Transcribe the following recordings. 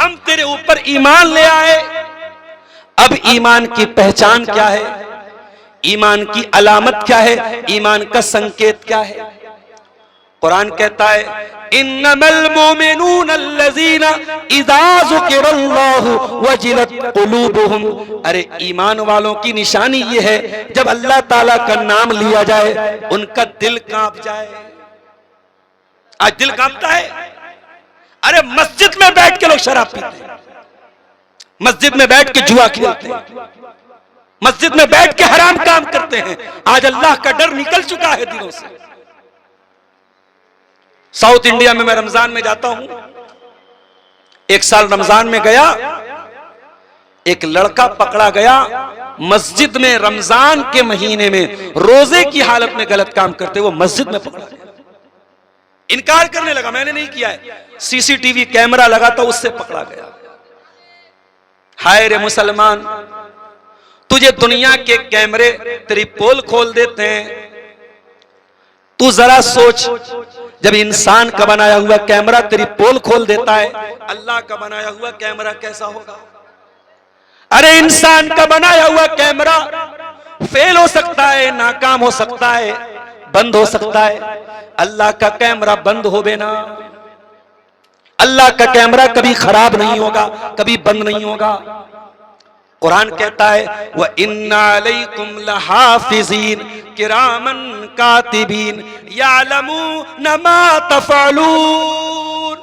हम तेरे ऊपर ईमान ले आए। अब ईमान की पहचान क्या है, ईमान की अलामत क्या है, ईमान का संकेत क्या है? कुरान कहता है इन्नमल मोमिनून अल्लज़ीना इज़ा ज़ुकिरल्लाहु वजिलत क़ुलूबुहुम। अरे ईमान वालों की निशानी ये है जब अल्लाह ताला का नाम लिया जाए उनका दिल कांप जाए। आज दिल कांपता है। अरे मस्जिद में बैठ के लोग शराब पीते हैं, मस्जिद में बैठ के जुआ खेलते हैं, मस्जिद में बैठ के हराम काम करते हैं। आज अल्लाह का डर निकल चुका है दिलों से। साउथ इंडिया में मैं रमजान में जाता हूं। एक साल रमजान में गया, एक लड़का पकड़ा गया मस्जिद में रमजान के महीने में रोजे की हालत में गलत काम करते हुए मस्जिद में पकड़ा गया। इनकार करने लगा, मैंने नहीं किया है, सीसीटीवी कैमरा लगा था उससे पकड़ा गया। हाय रे मुसलमान, तुझे दुनिया के कैमरे तेरी पोल खोल देते हैं। तू जरा सोच, जब इंसान का बनाया हुआ कैमरा तेरी पोल खोल देता है, अल्लाह का बनाया हुआ कैमरा कैसा होगा? अरे इंसान का बनाया हुआ कैमरा फेल हो सकता है, नाकाम हो सकता है, बंद हो सकता है। अल्लाह का कैमरा बंद हो बेना, अल्लाह का कैमरा कभी खराब नहीं होगा, कभी बंद नहीं होगा। कुरान कहता है व इन्ना अलैकुम लहाफिज़ीन किरामन कातिबीन यालमून मा तफ़अलून।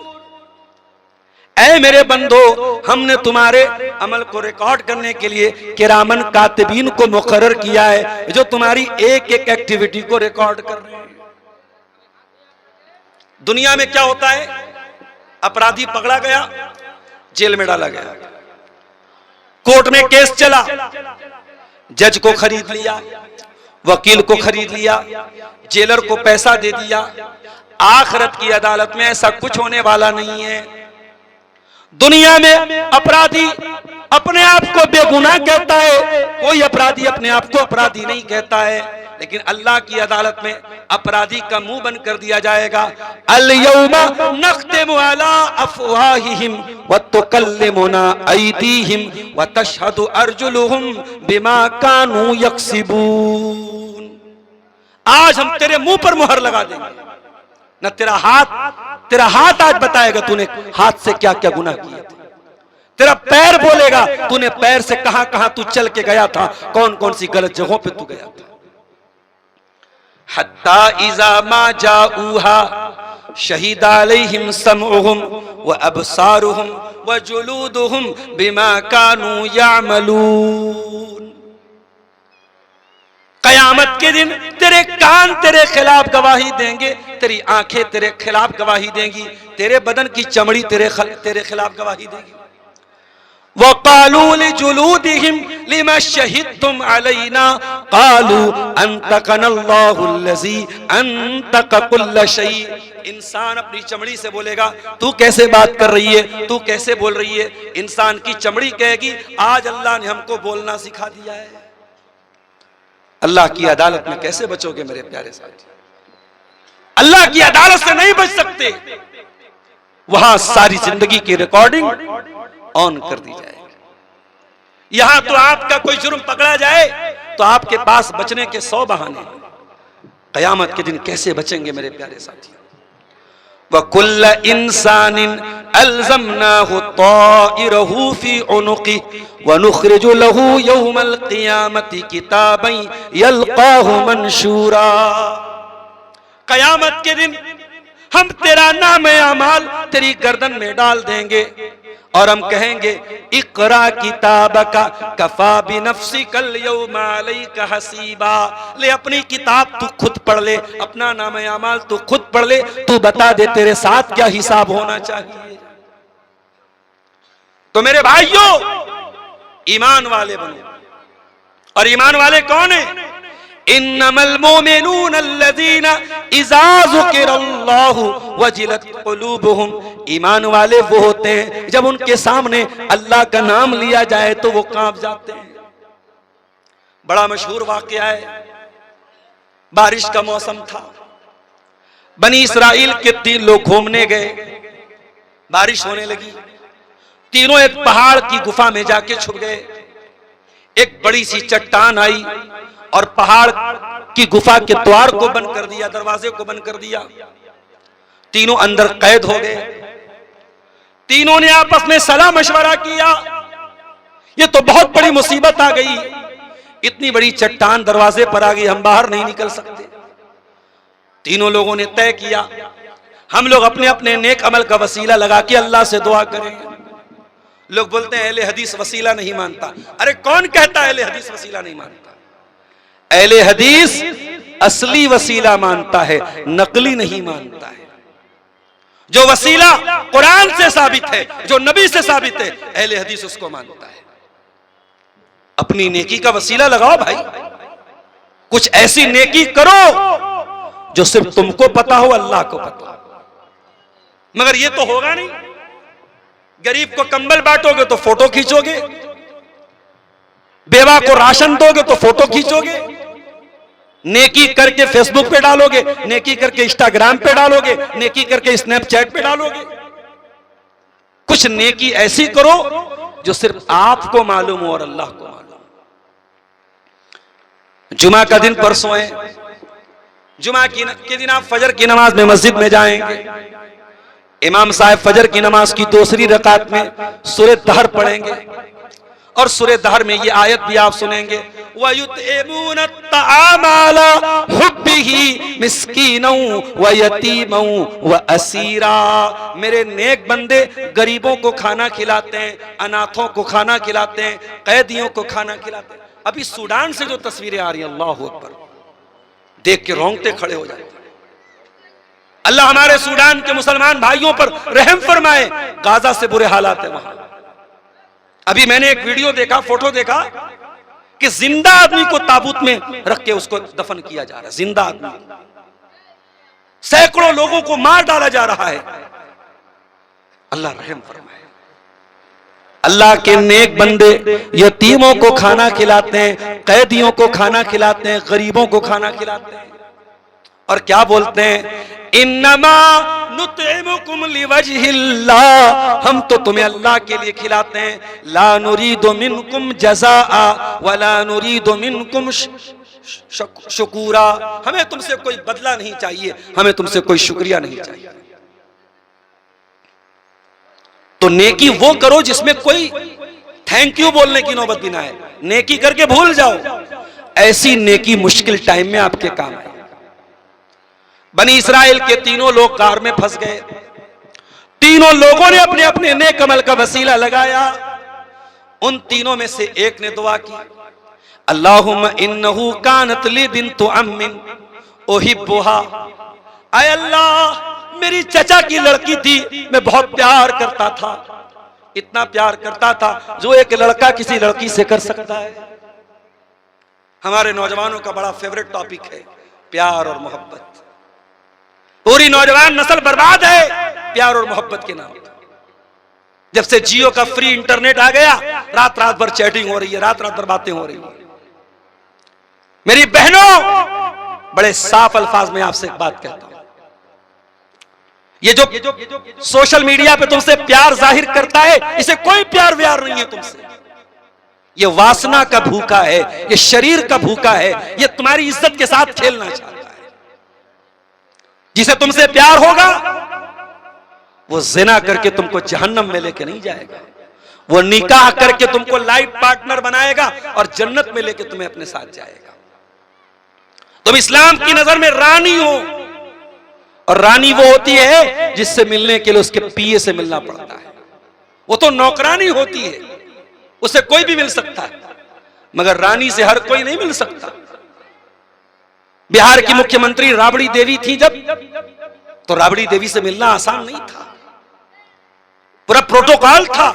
ऐ मेरे बंदो, हमने तुम्हारे अमल को रिकॉर्ड करने के लिए किरामन कातिबीन को मुकर्रर किया है जो तुम्हारी एक एक एक्टिविटी को रिकॉर्ड कर रहे हैं। दुनिया में क्या होता है, अपराधी पकड़ा गया, जेल में डाला गया, कोर्ट में केस चला, जज को खरीद लिया, वकील को खरीद लिया, जेलर को पैसा दे दिया। आखिरत की अदालत में ऐसा कुछ होने वाला नहीं है। दुनिया में अपराधी अपने आप को बेगुनाह कहता है, कोई अपराधी अपने आप को अपराधी नहीं कहता है। लेकिन अल्लाह की अदालत में अपराधी का मुंह बंद कर दिया जाएगा। अल यौमा नख्तिमु अला अफ़वाहिहिम व तुकल्लिमुना अयदीहिम व तशहदु अर्जुलुहुम बिमा कानू यक्सिबून। आज हम तेरे मुंह पर मुहर लगा देंगे, न तेरा हाथ आज बताएगा तूने हाथ से क्या क्या गुनाह किया। तेरा पैर बोलेगा तूने पैर से कहां कहां तू चल के गया था, कौन कौन सी गलत जगहों पे तू गया था। हत्ता इज़ा मा जाऊहा शहीद अलैहिम समउहुम व अबसारुहुम व जुलूदुहुम बिमा कानू यामलून। कयामत के दिन तेरे कान तेरे खिलाफ गवाही देंगे, तेरी आंखें तेरे खिलाफ गवाही देंगी, तेरे बदन की चमड़ी तेरे खिलाफ गवाही देगी। वक़ालू लिजुलूदिहिम लिमा शहिदतुम अलैना क़ालू अंतक़नल्लाहुल्लज़ी अंतक़ कुल्ल शै। इंसान अपनी चमड़ी से बोलेगा तू कैसे बात कर रही है, तू कैसे बोल रही है। इंसान की चमड़ी कहेगी आज अल्लाह ने हमको बोलना सिखा दिया है। अल्लाह की अदालत में कैसे बचोगे मेरे प्यारे साथी? अल्लाह की अदालत से नहीं बच सकते। वहां सारी जिंदगी की रिकॉर्डिंग ऑन कर दी जाएगी। यहां तो आपका कोई जुर्म पकड़ा जाए तो आपके पास बचने के 100 बहाने। कयामत के दिन कैसे बचेंगे मेरे प्यारे साथी? व कुल्ल इंसानिन अल्ज़मनाहु ताइरहु फी उनुक़ि व नुख़रिजु लहू यौमल क़ियामति किताबन यल्क़ाहु मंशूरा। कयामत के दिन हम तेरा नाम अमाल तेरी गर्दन में डाल देंगे और हम कहेंगे इक़रा किताबका कफ़ा बिनफ़्सिकल यौमा अलैका हसीबा। ले अपनी किताब तू खुद पढ़ ले, अपना नाम अमाल तू खुद पढ़ ले, तू बता दे तेरे साथ क्या हिसाब होना चाहिए। तो मेरे भाइयों, ईमान वाले बनो। और ईमान वाले कौन है? इन्नमल मोमिनून अल्लज़ीना इज़ा ज़ुकिरल्लाहु वजिलत क़ुलूबुहुम। ईमान वाले वो होते हैं जब उनके सामने अल्लाह का नाम लिया जाए तो वो कांप जाते हैं। बड़ा मशहूर वाक़या है, बारिश का मौसम था, बनी इस्राइल के 3 लोग घूमने गए, बारिश होने लगी। तीनों एक पहाड़ की गुफा में जाके छुप गए। एक बड़ी सी चट्टान आई और पहाड़ की गुफा के द्वार को बंद कर दिया, दरवाजे को बंद कर दिया। तीनों अंदर कैद हो गए। तीनों ने आपस में सलाह मशवरा किया, ये तो बहुत बड़ी मुसीबत आ गई, इतनी बड़ी चट्टान दरवाजे पर आ गई, हम बाहर नहीं निकल सकते। तीनों लोगों ने तय किया हम लोग अपने अपने नेक अमल का वसीला लगा के अल्लाह से दुआ करेंगे। लोग बोलते हैं अहले हदीस वसीला नहीं मानता। अरे कौन कहता है अहले हदीस वसीला नहीं मानता? अहले हदीस असली वसीला मानता है, नकली नहीं मानता है। जो वसीला कुरान से साबित है, जो नबी से साबित है, अहले हदीस उसको मानता है। अपनी नेकी का वसीला लगाओ भाई, कुछ ऐसी नेकी करो जो सिर्फ तुमको पता हो, अल्लाह को पता हो। मगर ये तो होगा नहीं। गरीब को कंबल बांटोगे तो फोटो खींचोगे, बेवा को राशन दोगे तो फोटो खींचोगे, नेकी करके फेसबुक पे डालोगे, नेकी करके इंस्टाग्राम पे डालोगे, नेकी करके स्नैपचैट पे डालोगे। कुछ नेकी ऐसी करो जो सिर्फ आपको मालूम हो और अल्लाह को मालूम। जुमा का दिन परसों है। जुमा के दिन आप फजर की नमाज में मस्जिद में जाएंगे। इमाम साहब फजर की नमाज की दूसरी रकात में सूरह दहर पढ़ेंगे और सूरह दहर में ये आयत भी आप सुनेंगे, वयुतइमून अत्तआम अला हुब्बिही मिस्कीनौ व यतीमौ व असीरा। मेरे नेक बंदे गरीबों को खाना खिलाते हैं, अनाथों को खाना खिलाते हैं, कैदियों को खाना खिलाते हैं। अभी सूडान से जो तस्वीरें आ रही हैं, अल्लाहू अकबर, देख के रोंगटे खड़े हो जाते हैं। अल्लाह हमारे सूडान के मुसलमान भाइयों पर रहम फरमाए। गाजा से बुरे हालात है वहां। अभी मैंने एक वीडियो देखा, फोटो देखा कि जिंदा आदमी को ताबूत में रख के उसको दफन किया जा रहा है। जिंदा आदमी, सैकड़ों लोगों को मार डाला जा रहा है। अल्लाह रहम फरमाए। अल्लाह के नेक बंदे यतीमों को खाना खिलाते हैं, कैदियों को खाना खिलाते हैं, गरीबों को खाना खिलाते हैं। और क्या बोलते हैं, इन्नमा नुतइमुकुम लिवजहिल्लाह, हम तो तुम्हें अल्लाह के लिए खिलाते हैं। ला नुरीदु मिनकुम जज़ाआ वला नुरीदु मिनकुम शुकूरा, हमें तुमसे कोई बदला नहीं चाहिए, हमें तुमसे कोई शुक्रिया नहीं चाहिए। तो नेकी वो करो जिसमें कोई थैंक यू बोलने की नौबत भी ना है। नेकी करके भूल जाओ, ऐसी नेकी मुश्किल टाइम में आपके काम आए। बनी इस्राइल के तीनों लोग कार में फंस गए। तीनों लोगों ने अपने अपने नेक अमल का वसीला लगाया। उन तीनों में से एक ने दुआ की, अल्लाहुम्मा इन्नहु कानत ली बिन्तु अम्मिन उहिब्बुहा। आय अल्लाह, मेरी चचा की लड़की थी, मैं बहुत प्यार करता था, इतना प्यार करता था जो एक लड़का किसी लड़की से कर सकता है। हमारे नौजवानों का बड़ा फेवरेट टॉपिक है प्यार और मोहब्बत। पूरी नौजवान नस्ल बर्बाद है प्यार और मोहब्बत के नाम। जब से जियो का फ्री इंटरनेट आ गया, रात रात भर चैटिंग हो रही है, रात रात भर बातें हो रही है। मेरी बहनों, बड़े साफ अल्फाज में आपसे एक बात कहता हूं, ये जो सोशल मीडिया पे तुमसे प्यार जाहिर करता है, इसे कोई प्यार व्यार नहीं है तुमसे। ये वासना का भूखा है, ये शरीर का भूखा है, ये तुम्हारी इज्जत के साथ खेलना चाहता है। जिसे तुमसे प्यार होगा वो जिना करके तुमको जहन्नम में लेके नहीं जाएगा, वो निकाह करके तुमको लाइफ पार्टनर बनाएगा और जन्नत में लेके तुम्हें अपने साथ जाएगा। तुम इस्लाम की नजर में रानी हो, और रानी वो होती है जिससे मिलने के लिए उसके पिए से मिलना पड़ता है। वो तो नौकरानी होती है, उसे कोई भी मिल सकता है, मगर रानी से हर कोई नहीं मिल सकता। बिहार की मुख्यमंत्री राबड़ी देवी थी जब, तो राबड़ी देवी से मिलना आसान नहीं था, पूरा प्रोटोकॉल था।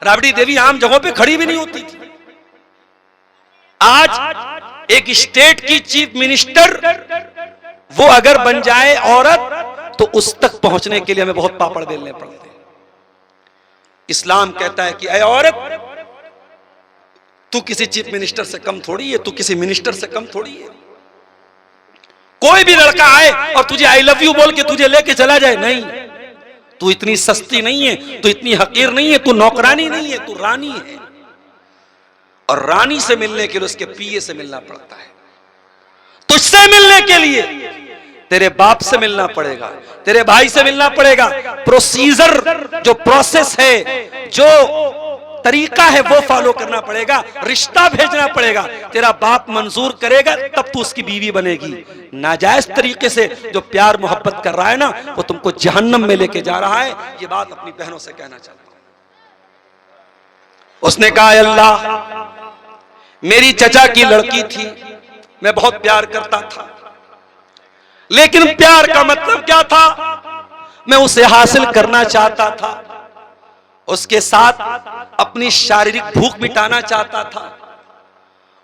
राबड़ी देवी आम जगहों पे खड़ी भी नहीं होती थी। आज एक स्टेट की चीफ मिनिस्टर वो अगर बन जाए औरत, तो उस तक पहुंचने के लिए हमें बहुत पापड़ बेलने पड़ते हैं। इस्लाम कहता है कि ऐ औरत, तू किसी चीफ मिनिस्टर से कम थोड़ी है, तू किसी मिनिस्टर से कम थोड़ी है। कोई भी लड़का आए और तुझे आई लव यू बोल के तुझे लेके चला जाए, नहीं, तू इतनी सस्ती नहीं है, तू इतनी हकीर नहीं है, तू नौकरानी नहीं है, तू रानी है। और रानी से मिलने के लिए उसके पीए से मिलना पड़ता है। तुझसे मिलने के लिए तेरे बाप से मिलना पड़ेगा, तेरे भाई से मिलना पड़ेगा। प्रोसीजर, जो प्रोसेस है, जो तरीका है, वो फॉलो करना पड़ेगा। रिश्ता भेजना पड़ेगा, तेरा बाप मंजूर करेगा तब तू उसकी बीवी बनेगी। नाजायज तरीके से जो प्यार मोहब्बत कर रहा है ना, वो तुमको जहन्नम में लेके जा रहा है। ये बात अपनी बहनों से कहना चाहता हूं। उसने कहा, अल्लाह, मेरी चचा की लड़की थी, मैं बहुत प्यार करता था, लेकिन प्यार का मतलब क्या था? मैं उसे हासिल करना चाहता था, उसके साथ अपनी शारीरिक भूख मिटाना चाहता था,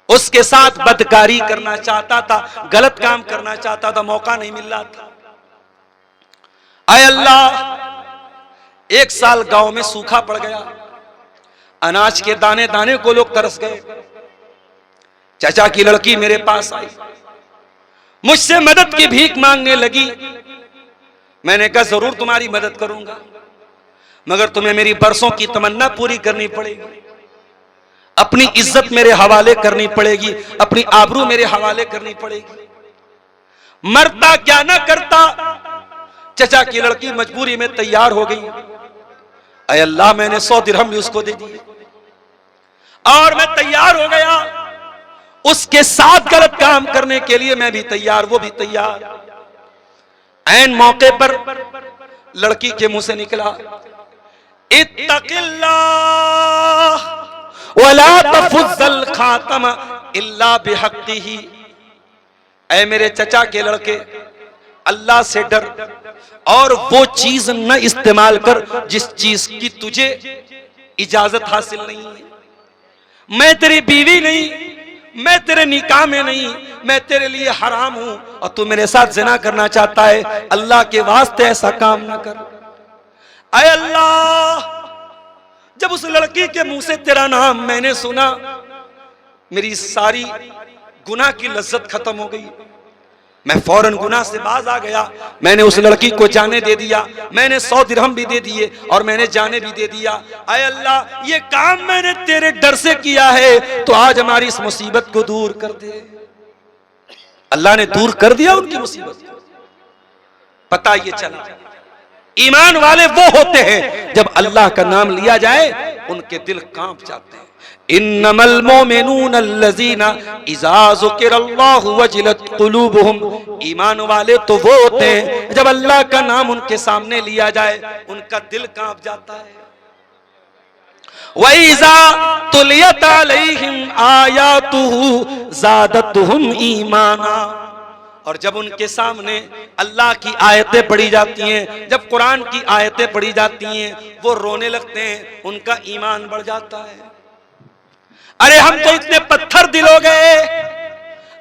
उसके साथ बदकारी करना चाहता था, गलत काम करना चाहता था, मौका नहीं मिल रहा था। आय अल्लाह, एक साल गांव में सूखा पड़ गया, अनाज के दाने दाने को लोग तरस गए। चाचा की लड़की मेरे पास आई, मुझसे मदद की भीख मांगने लगी। मैंने कहा, जरूर तुम्हारी मदद करूंगा, मगर तुम्हें मेरी बरसों की तमन्ना पूरी करनी पड़ेगी। अपनी इज्जत मेरे हवाले करनी पड़ेगी, अपनी आबरू मेरे हवाले करनी पड़ेगी। मरता क्या ना करता, चचा की लड़की मजबूरी में तैयार हो गई। अय अल्लाह, मैंने 100 दिरहम भी उसको दे दिए और मैं तैयार हो गया। उसके साथ गलत काम करने के लिए मैं भी तैयार, वो भी तैयार। ऐन मौके पर लड़की के मुंह से निकला, इत्तकिल्लाह वला तफुज़्ज़ल खातम इल्ला बिहक़्क़िही। ऐ मेरे चचा के लड़के, अल्लाह से डर और वो चीज न इस्तेमाल कर जिस चीज की तुझे इजाजत हासिल नहीं है। मैं तेरी बीवी नहीं, मैं तेरे निकाह में नहीं, मैं तेरे लिए हराम हूं और तू मेरे साथ ज़िना करना चाहता है। अल्लाह के वास्ते ऐसा काम ना कर। अय अल्लाह, जब उस लड़की के मुंह से तेरा नाम मैंने सुना, मेरी सारी गुनाह की लज्जत खत्म हो गई। मैं फौरन गुनाह से बाज आ गया। मैंने उस लड़की को जाने दे दिया, मैंने 100 दिरहम भी दे दिए और मैंने जाने भी दे दिया। आय अल्लाह, ये काम मैंने तेरे डर से किया है, तो आज हमारी इस मुसीबत को दूर कर दे। अल्लाह ने दूर कर दिया उनकी मुसीबत को। पता ये चला, ईमान वाले वो होते हैं जब अल्लाह का नाम लिया जाए उनके दिल कांप जाते हैं। इन्नमल मोमिनून अल्लज़ीना इज़ा ज़ुकिरल्लाहु वजिलत क़ुलूबुहुम। ईमान वाले तो वो होते हैं जब अल्लाह का नाम उनके सामने लिया जाए उनका दिल कांप जाता है। वइज़ा तुलियत अलैहिम आयातुहु ज़ादतहुम ईमाना। और जब उनके सामने अल्लाह की आयतें पढ़ी जाती हैं, जब कुरान की आयतें पढ़ी जाती हैं, वो रोने लगते हैं, उनका ईमान बढ़ जाता है। अरे हम तो इतने पत्थर दिल हो गए,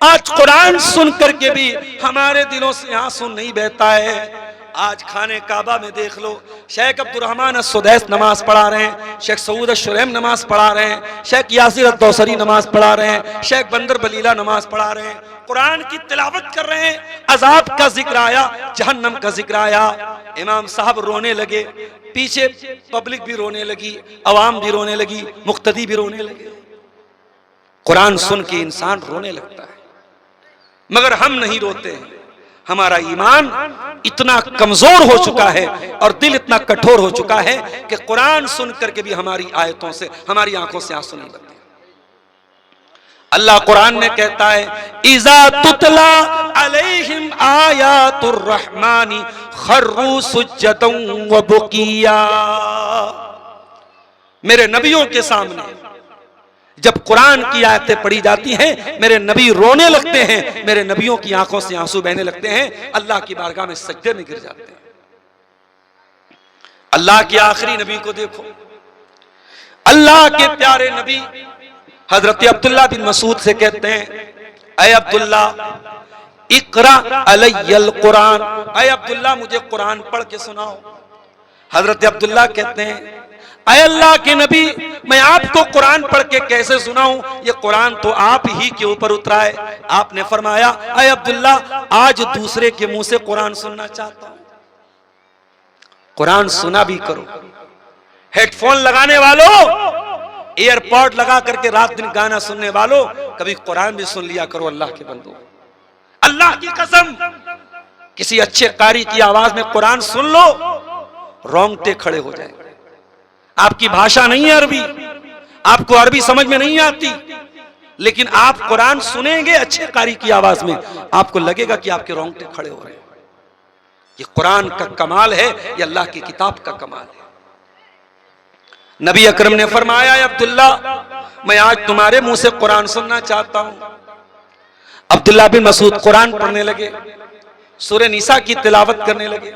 आज कुरान सुन करके भी हमारे दिलों से आंसू नहीं बहता है। आज खाने काबा में देख लो, शेख अब्दुर्रहमान अस्सुदैस नमाज पढ़ा रहे हैं, शेख सऊद शुरैम नमाज पढ़ा रहे हैं, शेख यासिर अद-दौसरी नमाज पढ़ा रहे हैं, शेख बंदर बलीला नमाज पढ़ा रहे हैं, कुरान की तिलावत कर रहे हैं। अजाब का जिक्र आया, जहन्नम का जिक्र आया, इमाम साहब रोने लगे, पीछे पब्लिक भी रोने लगी, अवाम भी रोने लगी, मुक्तदी भी रोने लगे। कुरान सुन के इंसान रोने लगता है, मगर हम नहीं रोते हैं। हमारा ईमान इतना कमजोर हो चुका है और दिल इतना कठोर हो चुका है कि कुरान सुन करके भी हमारी आयतों से, हमारी आंखों से आंसू नहीं बहते। अल्लाह कुरान में कहता है, इज़ा तुतला अलैहिम आयातुर रहमानी खर्रू सुज्जदन व बुकिया। मेरे नबियों के सामने जब कुरान की आयतें पढ़ी जाती हैं, मेरे नबी रोने लगते हैं, मेरे नबियों की आंखों से आंसू बहने लगते हैं, अल्लाह की बारगाह में सजदे में गिर जाते हैं। अल्लाह के आखिरी नबी को देखो, अल्लाह के प्यारे नबी हजरत अब्दुल्ला बिन मसूद से कहते हैं, ऐ अब्दुल्ला इकरा अलैयल कुरान, ऐ अब्दुल्ला मुझे कुरान पढ़ के सुनाओ। हजरत अब्दुल्ला कहते हैं, ऐ अल्लाह के नबी, मैं आपको कुरान पढ़ के कैसे सुनाऊं, ये कुरान तो आप ही के ऊपर उतरा है। आपने फरमाया, ऐ अब्दुल्ला आज दूसरे के मुंह से कुरान सुनना चाहता हूं। कुरान सुना भी करो। हेडफोन लगाने वालों, एयरपॉड लगा करके रात दिन गाना सुनने वालों, कभी कुरान भी सुन लिया करो। अल्लाह के बंदो, अल्लाह की कसम, किसी अच्छे कारी की आवाज में कुरान सुन लो, रोंगटे खड़े हो जाएंगे। आपकी भाषा नहीं है अरबी, आपको अरबी समझ में नहीं आती, लेकिन आप कुरान सुनेंगे अच्छे कारी की आवाज में, आपको लगेगा कि आपके रोंगटे खड़े हो रहे हैं। ये कुरान का कमाल है, ये अल्लाह की किताब का कमाल है। नबी अकरम ने फरमाया, अब्दुल्ला, मैं आज तुम्हारे मुंह से कुरान सुनना चाहता हूं। अब्दुल्ला बिन मसूद कुरान पढ़ने लगे, सूरह निसा की तिलावत करने लगे।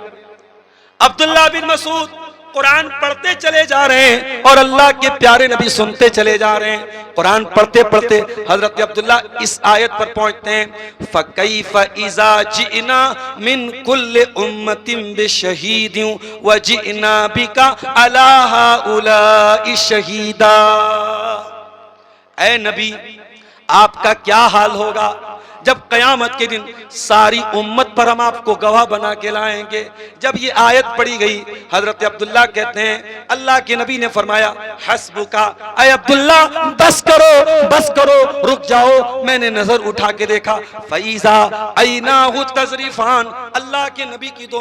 अब्दुल्ला बिन मसूद कुरान पढ़ते चले जा रहे हैं और अल्लाह के प्यारे नबी सुनते चले जा रहे हैं। कुरान पढ़ते पढ़ते हजरत अब्दुल्ला इस आयत पर पहुंचते हैं, फकैफ इज़ा जिना मिन कुल्ल उम्मतिन बिशहीदिन व जिना बिका अला हाउलाई शहीदा। ऐ नबी, आपका क्या हाल होगा जब कयामत के दिन सारी उम्मत पर हम आपको गवाह बना के लाएंगे। जब ये आयत पढ़ी गई, हजरत अब्दुल्ला कहते हैं, अल्लाह के नबी ने फरमाया, हस्बुका, ऐ अब्दुल्ला बस करो, रुक जाओ। मैंने नजर उठा के देखा, फईजा ऐनाहु तजरीफान, अल्लाह के नबी की दोनों